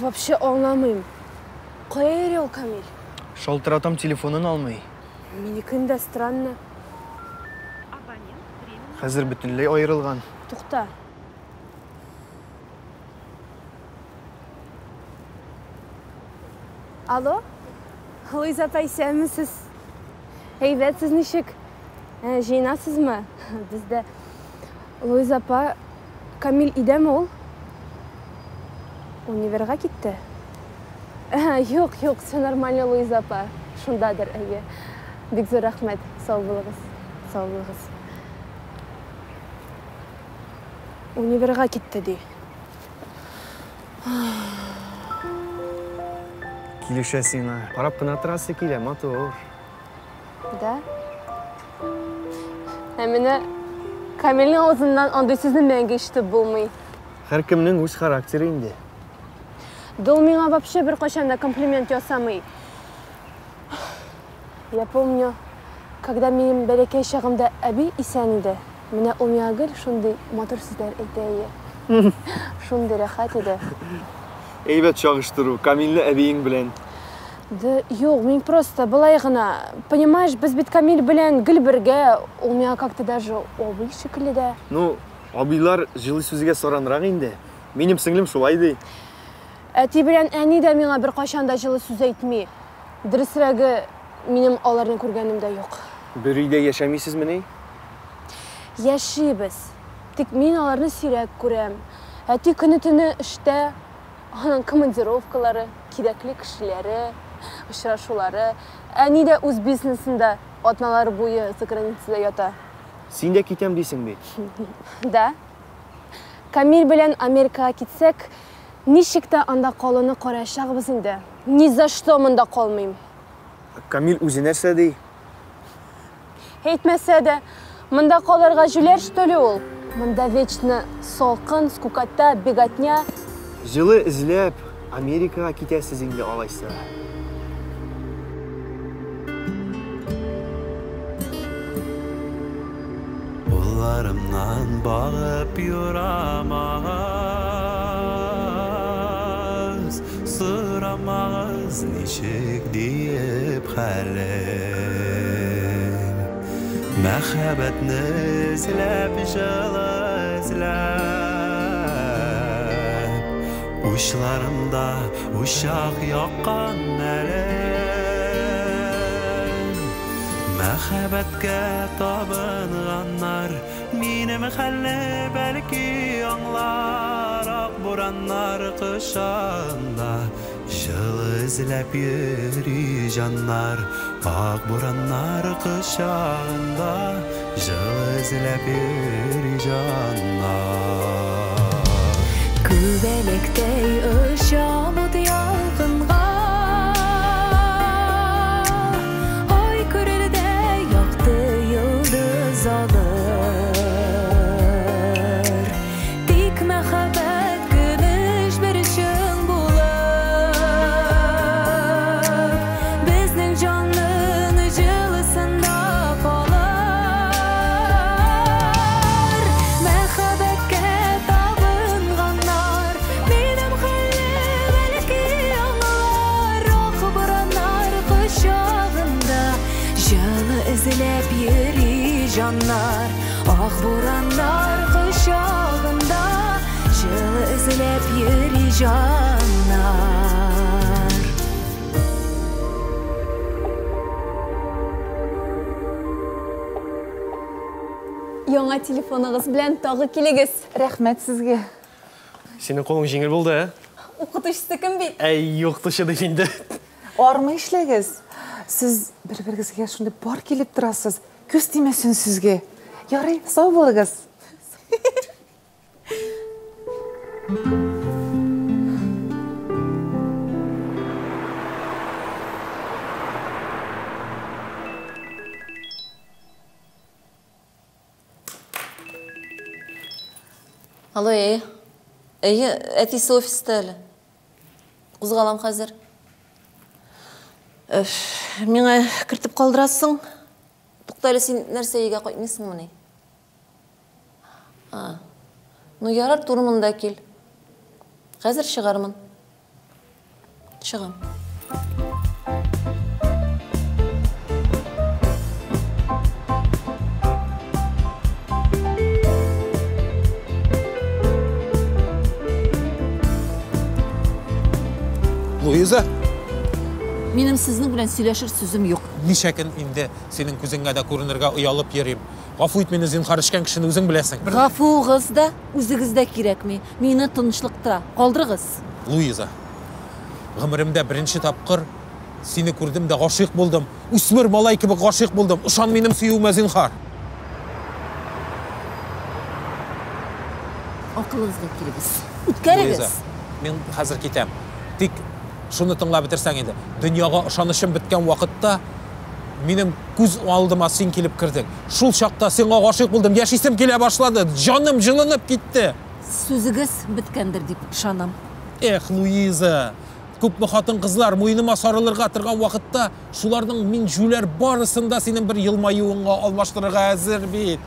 вообще аңламайм. Қай ел Камил? Шалтыратам телефонын алмай. Менікін де странно. Қазір бүтінлей айырылған. Тұқта. Алло? Луиза апай, сәлемсіз. Әйбәт, сіз нешік? Жиынасыз ма? Бізді. Луиза апа, Камил идем ол? Универға кетті? Жоқ, все нормально, Луиза апа. Шундадыр, әйе. Бек зор рахмет. Сау болыңыз. Универға кетті де. Келеші сені. Парап қына тұрасы келе, матур. Да? Әміне, Камилдің аузынан андай сөзін мәңгі іштіп болмай. Әр кімнің өз характері инде. Дол миңа вообще бір қошанда комплимент жасамай. Я помню, когда менің бәлекей шағымда әбі исән еді, менә ол миңа гел шундай матур сүзләр әйтә. Шундай рәхәт еді. Әйбәт шағыштыру, Камилні әбейің білен. Да, жоқ, мен просто былай ғына. Понимаешь, біз бит Камил білен гіл бірге, ол миңа как-то даже обый шекілі де. Ну, абилар жылы сөзге соранырақ инде. Менің сіңлім шулайды. Әти білен әни де миңа бір қашанда жылы сөз әйтмей. Дұрысырағы менің оларын көргенім де жоқ. Бір үйде яшамайсыз міне? Яшибіз. Тек мен оларны сирек көрем. Әти күні-түні іште, оның командировкалары, керекли кішілері, ұшырашулары. Әни де өз бизнесінде атналары бойы за границада ята. Сен де кетем дейсің бе? Да. Камил білен Америкаға кетсек, нешікті анда қолыны қарашақ бізінде. Ни за что мұнда қолмайым. Камил өзі нәрсе дей? Әйтмәсә де, мұнда қоларға жүлер штөлі ол. Мұнда вечны солқын, скукатта, бегатня. Жылы ізләп Америкаға кетесіз инде алайса. Уларымнан бағып юрамағыз, сұрамағыз нешік дейіп хәлің. Мәхәбәтні ізләп, жылы ізләп, ұшларымда ұшақ яққан әлің. Мәхәбәткә табынғаннар, минем хәлне бәлки аңлар. Ақ бураннар қышанда, жылы ізләп йөри жаннар. Ақ бураннар қышанда, жылы ізләп йөри жанар. Күбәлектей ұшам ұт ялқынға, ой көрерде яқты йылдыз алыр. Тик мәхәбәт күміш бір үшін болып, біздің жанның жылысында қалар. Мәхәбәтке табынғандар, минем хәлне бәлки аңлар. Ақ бураннар құшағында, жылы ізләп йөри жаннар. Ақ бураннар құшағында, жылы ізләп йөри жанар. Яңа телефоныңыз білән тағы келегіз. Рәхмәт сізге. Сенің қолың жеңіл болды, ә? Оқытушысы кім бейт? Әй, оқытушы да енді. Армы ішлегіз. Сіз бір-біріңізге шундай бар келіп тұрасыз. Көз тимесін сізге. Ярай, сау болыңыз. Алло, әтесі офисті әлі. Қозғалам қазір. Меңа кіртіп қалдырасың. Тоқтайлы сен нәрсе еге қоймайсың мұны. Ну, ярар тұрмында кел. Қазір шығармын. чыгам. Луиза, Менің сіздің белән сөйләшер сүзім юк. нишәкін инде сенің күзіңә дә күренергә уялып йөрим. Гафу ит мине, зинһар эчкән кешене үзең беләсең. Гафугыз да, үзегез дә кирәкми. Мине тынычлыкта калдырыгыз. Луиза, гомеремдә беренче тапкыр сине күрдем дә гашыйк булдым. Үсмер малай кебек гашыйк булдым. Ышан минем сөюемә, зинһар. Акылыгызга килегез. Үткәрегез. Мин хәзер китәм. Тик шуны тыңлап бетерсәң инде. Дөньяга ышанышым беткән вакытта минем күз алдыма син килеп кирдең. Шул чакта сиңа гашыйк булдым. Яшисем килә башлады. Җаным җылынып китте. Сүзегез биткәндер дип ышанам. Эх, Луиза, күпме хатын-кызлар муеныма сарылырга торган вакытта, шуларның мин жүләр барысында синең бер елмаюыңа алмаштырырга әзер бит.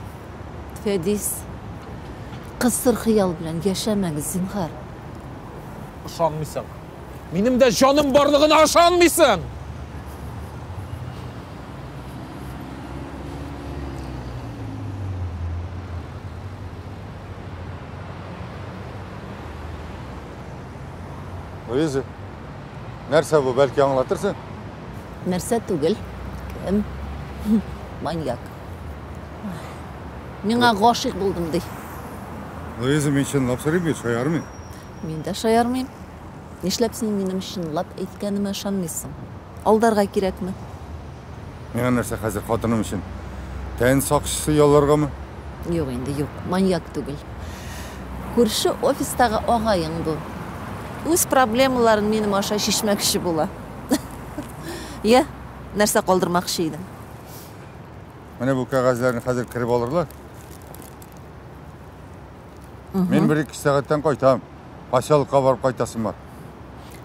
Фәдис, кысыр хыял белән яшәмәгез, зинһар. Ышанмыйсың. Минем дә җаным барлыгына ышанмыйсың. Луиза, нәрсә бу, бәлки аңлатырсың? Нәрсә түгел. Кем? Маньяк. Миңа гашыйк булдым ди. Луиза, мен чынлап сорыйм, шаярмыйм. Мин дә шаярмыйм. Нишләп син минем чынлап әйткәнемә ышанмыйсың? Алдарга кирәкме? Миңа нәрсә хәзер хатыным өчен? Тән сакчысы ялларгамы? Юк инде, юк. Маньяк түгел. Күрше офистагы агайың бу. Үз проблемаларын минем аша шишмәкче була. Я, нәрсә калдырмакчы идең? Менә бу кәгазьләрне хәзер кирип алырлар. Мен 1-2 сәгатьтән кайтам. Ашалыкка барып кайтасым бар.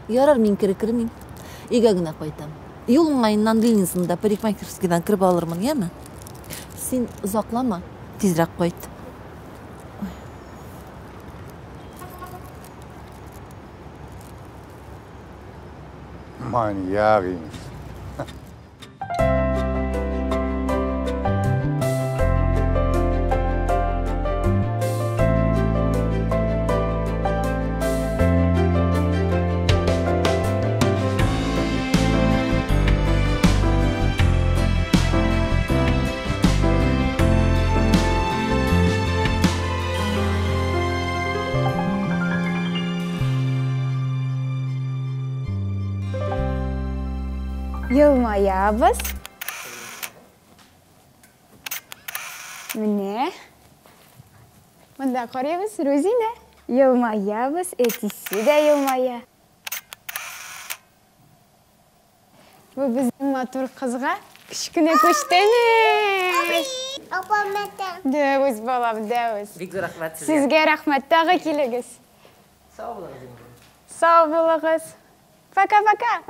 Ярар, мин кирекермим. Өйгә генә кайтам. Юл уңаеннан Ленинсында парикмахерскийдан кирип алырмын, яме? Син узаклама, тизрәк кайт. Маньяк имеш. Йылмаябыз. Менә. Монда карыйбыз, Розина. Йылмаябыз, әтисе дә йылмая. Бу безнең матур кызга кичкенә күчтәне. Апам мәтә. Дәвез балам, дәвез. Бик рәхмәт Сезгә рәхмәт, тагы килегез. Сау булыгыз. Сау булыгыз. Пока-пока.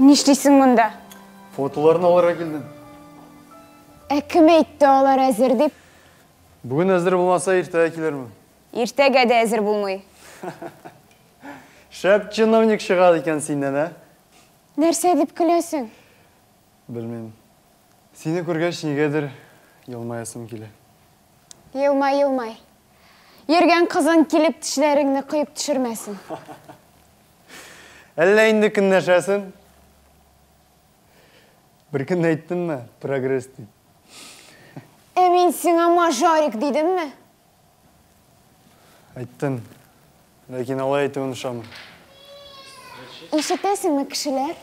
Нишлисең монда? Фотоларын алырга килдем. Кем әйтте алар әзер дип? Бүген әзер булмаса, иртәгә килермен. Иртәгә дә әзер булмый. Шәп чиновник чыгады икән синнән, ә? Нәрсә дип көләсең? Белмим. Сине күргәч нигәдер елмаясым килә. Елмай, елмай. Йөргән кызың килеп тешләреңне кыйып төшермәсен. Әллә инде көнләшәсен? Бер көн әйттемме? Прогресс дип. Мин сиңа мажорик дидемме? Әйттем. Ләкин алай әйтүен ышанмыйм. Ишетәсеңме, кешеләр?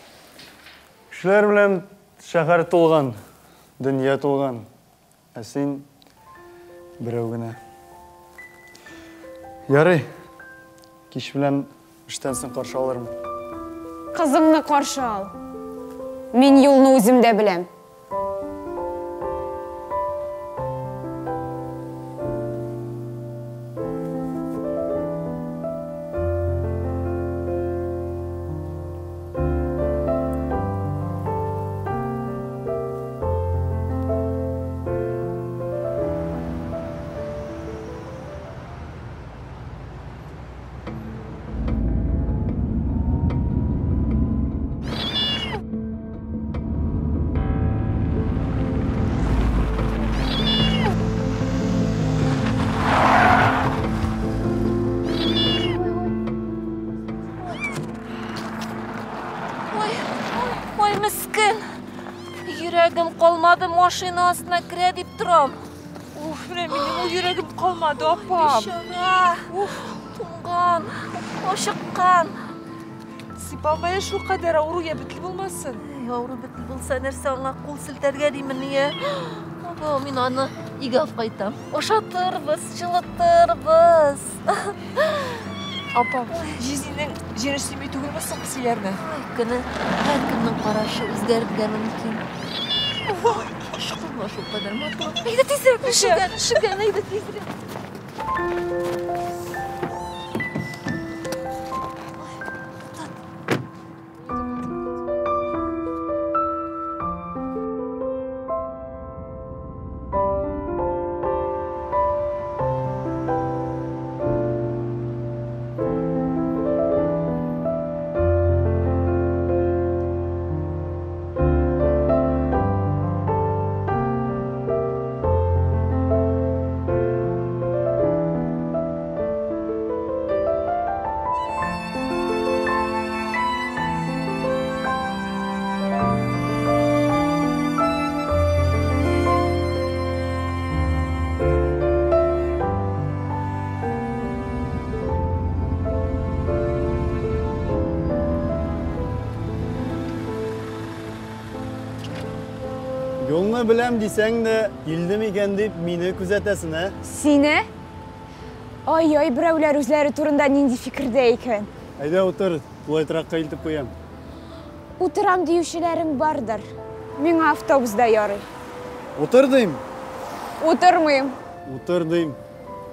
Кешеләр белән шәһәр тулган, дөнья тулган. Ә син берәү генә. Ярый. Кеш белән эштән соң каршы алырмын. Кызыңны каршы ал. Мин юлны үзем дә беләм. Ой, miskin. Yüreğim kalmadı, maşina астына кіре деп тұрам. Benim o yüreğim kalmadı apam. Бишара. Туңған, ашыққан. Sipamaya şu kadar avruya bitil bulmasın. Yavru bitil bulsa нәрсе аңа қол сілтәргә деймін не? Мен аны үйге алып қайтам. Ошатырбыз, жылытырбыз. Апам, жизненің жері сүймей түгілмесін кісілеріне. Күні, әркімнің қарашы өзгеріпке мүмкін. Ашықылма шоу қадар матур. Әйді тезірек, шыған, әйді тезірек. Yolunu bilem desen de bildim iken deyip meni күзәтәсен, ha? Сине? Ай, біреулер үзләре турында нинди фикердә икән. Әйдә утыр, булай тракка илтеп куям. Утырам диючеләрем бардыр. Миңа автобуста ярый. Утыр дим. Утырмыйм. Утыр дим.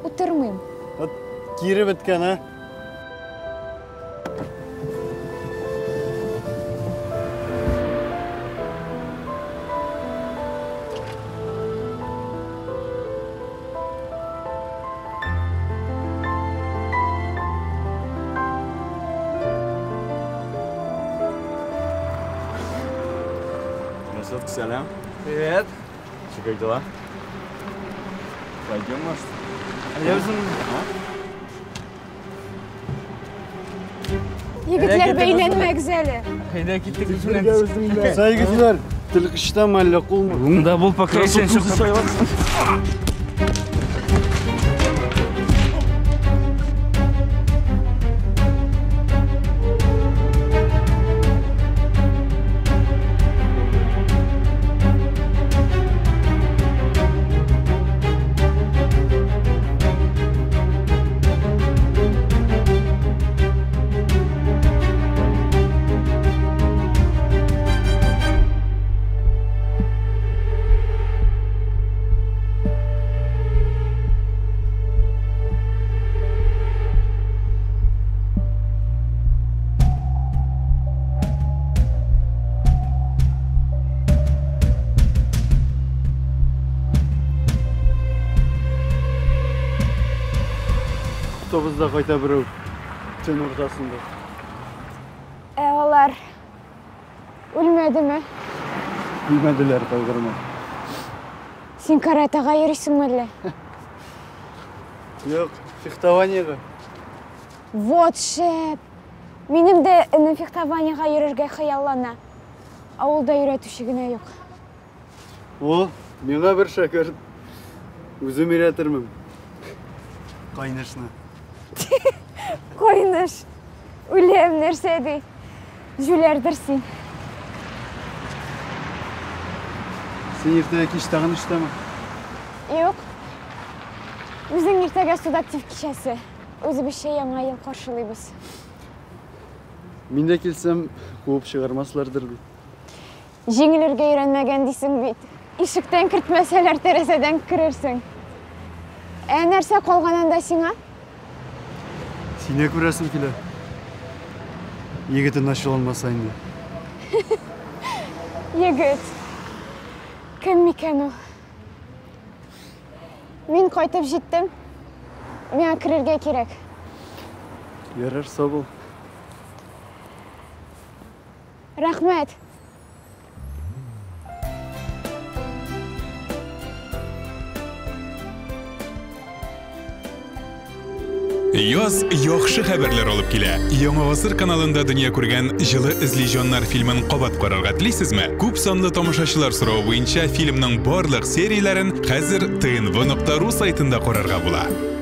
Утырмыйм. Вот кире беткән, ha? Красотка, салям. Привет. Что, как дела? Пойдем, может? Егетләр бәйләнмәк зәле. Hayda gittik bizimle. Saygısızlar. Tılık işten mahalle kulma. Bunda bul pakayı sen şu Avtobusda qayta birov. Tün ortasında. Алар үлмәдеме? Bilmediler kaygırma. Син каратага йөрисеңме әллә? Yok, фехтованиега. Вот шәп. Минем дә инем фехтованиега йөрергә хыяллана. Авылда өйрәтүче генә юк. О, миңа бер шәкерт. Үзем өйрәтермен. Кайнышны. Койныш. Үләм нәрсә ди? Жүләрдер син. Сен иртәгә кич тагын эштәме? Юк. Үзең иртәгә студактив кичәсе. Өзебезчә яңа ел каршылыйбыз. Мин дә килсәм, куып чыгармаслардыр бит. Җиңелергә өйрәнмәгән дисең бит. Ишектән кертмәсәләр, тәрәзәдән керерсең. Нәрсә калган анда сиңа? Сине күрәсем килә. Егетен ачуланмаса инде. Егет. Кем микән ул? Мин кайтып җиттем. Миңа керергә кирәк. Ярар, сау бул. Рәхмәт. Яз яхшы хәбәрләр алып килә. Яңа гасыр каналында дөнья күргән Җылы эзле фильмын кабат карарга телисезме? Күп санлы тамашачылар соравы буенча фильмның барлык серияләрен хәзер tnv.ru сайтында карарга була.